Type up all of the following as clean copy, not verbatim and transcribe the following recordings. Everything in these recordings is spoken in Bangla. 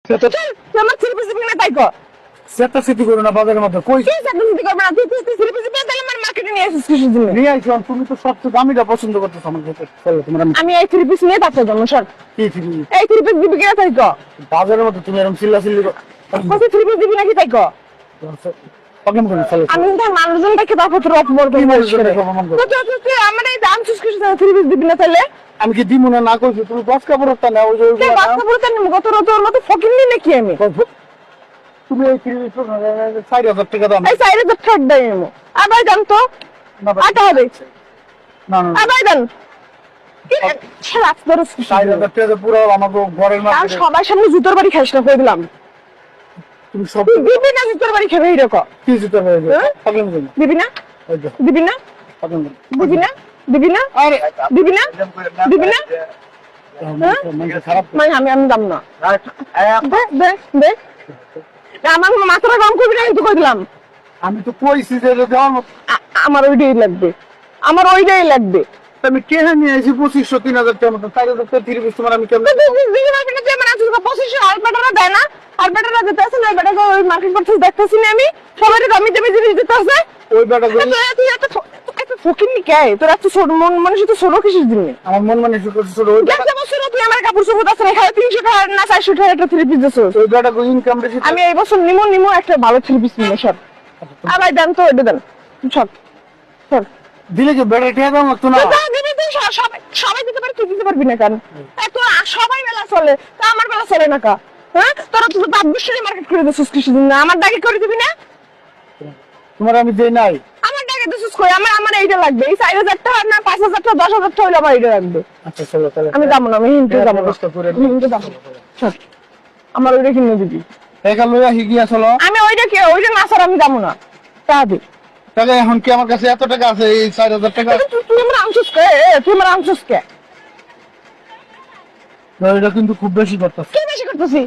আমার থ্রি পিস দিবি না তাই কর সেটা সিটি করো না বাজারের মধ্যে কই কি সেটা দিবি করবে না তুই থ্রি পিস দিবি তাহলে আমার মার্কেটে নিয়ে আসিস কিসের জন্য নিয়ে আইছো তুমি তো সবচেয়ে দামিটা পছন্দ করতেছো আমার কাছে চলো তোমার আমি এই থ্রি পিস নিয়ে তাকে যাবো সর কি থ্রি এই থ্রি পিস দিবি কিনা তাই কর বাজারের মধ্যে তুমি এরকম চিল্লাচিল্লি কত থ্রি পিস দিবি নাকি তাই কর প্রবলেম করে চলো আমি তো মানুষজনটাকে তারপর তোর অপমান কি করবো মানুষজনকে অপমান করবো? তুই আমার এই দাম চুজ করিস থ্রি পিস দিবি না তাহলে আমি কি দিমু না কইছি তুমি দশ কাপড়টা না ওই যে কে বাচ্চা বলতে আমি কত তোর মতো ফকির নি নাকি আমি তুমি এই থ্রি পিস 4000 টাকা দাম এই সাইডে তো ঠক দেই আমি আবার জান তো আটা হবে না না আবার জান কি ছেড়া ধরো 4000 টাকা পুরো আমাকে ঘরের আর মাঝে সবার সামনে জুতোর বাড়ি খাইস না কই দিলাম তুমি সব তুই দিবি না জুতোর বাড়ি খাবে এরকম কি জিতে হয়ে হ্যাঁ? প্রবলেম করে দিবি না ওই যে দিবি না প্রবলেম দিবি না দিবি না আরে দিবি না দিবি না মানে খারাপ মানে আমি দাম না দে দে দে আমার মাথাটা গরম করবি না কিন্তু কই দিলাম আমি তো কইছি যে দেওয়ার মতো আমার ওইটাই লাগবে আমার ওইটাই লাগবে আমি কেন নিয়ে আসি 2500 3000 টাকা মতো 4000 টাকা থ্রি পিস তোমার আমি কেমন দিবি না যে মানে আছে 2500 আর বেটারা দেয় না আর বেটারা দিতে আছে না বেটা ওই মার্কেট করতে দেখতেছি না আমি সবাই দামি দামি জিনিস দিতে আছে ওই বেটা তুই এত ফকির নি কে তোর এত ছোট মন মানুষ তো ছোট কিসের জন্য আমার মন মানে শুধু শুধু ওই বেটা দেখতে বছর তুই আমার কাপড় চোপড় আছে না 300 টাকা না 400 টাকা একটা থ্রি পিস দিছিস ওই বেটা কো ইনকাম বেশি আমি এই বছর নিমো একটা ভালো থ্রি পিস নিয়ে সব আবার দেন তো এটা দেন সব সব দিলে কি বেটা টিয়া দাম লাগতো না দিবি তুই সবাই দিতে পারে তুই দিতে পারবি না কেন এত সবাই বেলা চলে তা আমার বেলা চলে না কা হ্যাঁ তোরা তুই বাপ বিশ্বরে মার্কেট করে দিছিস কিছুদিন না আমার ডাকে করে দিবি না তোমার আমি দেই নাই আমার ডাকে দিছিস কই আমার এইটা লাগবে এই 4000 টাকা না 5000 টাকা 10000 টাকা হইলো আমার এইটা লাগবে আচ্ছা চলো তাহলে আমি দাম না আমি হিন্টু দাম না ব্যবস্থা করে আমি হিন্টু দাম না চল আমার ওইটা কিনে দিবি টাকা লইয়া হিগিয়া চলো আমি ওইটা না স্যার আমি দাম না তা দে টাকা এখন কি আমার কাছে এত টাকা আছে এই 4000 টাকা তুই আমার আনছিস কে তুই আমার আনছিস কে এটা কিন্তু খুব বেশি করতেছ কি বেশি করতেছি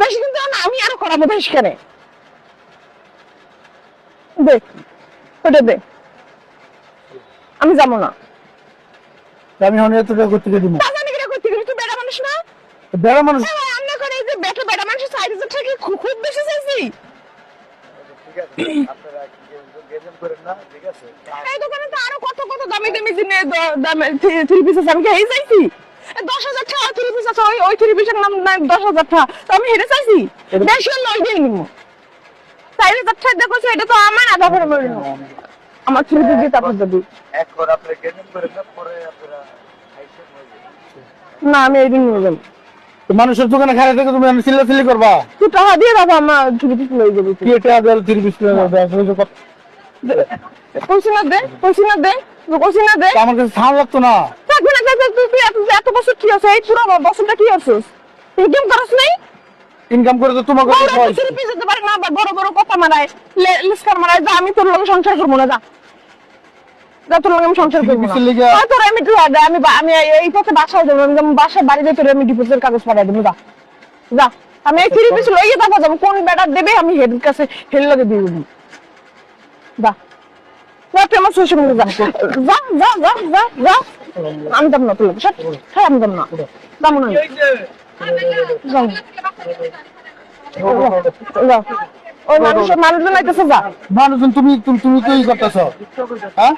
বেশি কিন্তু আমি আরো করাবো বেশি কেন দে ওটা দে আমি যাবো না আমি এখন এত টাকা করতে দিব তা জানি কিনা করতে গেলি তুই বেড়া মানুষ না বেড়া মানুষ আমরা করে এই যে বেটা মানুষের 4000 টাকা খুব বেশি চাইছি এই দোকানে তো আরো কত দামি জিনিস দামি থ্রি পিস আছে আমি কি এই চাইছি 10,000 টাকা থ্রি পিস আছে ওই থ্রি পিসের নাম 10,000 টাকা তো আমি হেরে চাইছি বেশি লই দিয়ে নিব 4000 টাকা দেখো এটা তো আমার আধা করে মরে আমার থ্রি পিস দিয়ে তারপর যদি এখন আপনি গেম করেন না পরে আপনারা আইসেন হয়ে না আমি এই দিন নিয়ে যাবো মানুষের দোকানে খাই থেকে তুমি চিল্লাচিল্লি করবা তুই টাকা দিয়ে দাও আমার থ্রি পিস লই যাবি কি টাকা দেওয়ার থ্রি পিস কইছি না দে আমার কাছে ছাড় লাগতো না থাকবে না তুই এত বছর কি আছে এই পুরো বছরটা কি আছিস তুই গেম করছ নাই ইনকাম করে তো তোমাকে থ্রি পিস দিতে পারে না বড় কথা মারায় লিস্কার মারায় যা আমি তোর লগে সংসার করবো না যা তোর লগে আমি সংসার করবো না তোর আমি আমি এই পথে বাসায় যাবো আমি যেমন বাসায় বাড়িতে তোর আমি ডিপোজিটের কাগজ পাঠাই দেবো যা আমি এই থ্রি পিস লইয়ে তারপর যাবো কোন বেটা দেবে আমি হেড কাছে হেল লগে দিয়ে দেবো যা আমার শ্বশুর মনে যা আমি দাম না তোর লগে হ্যাঁ আমি দাম না দাম না ওই মানুষজন আইতেছে যা মানুষজন তুমি তো ই করতেছ হ্যাঁ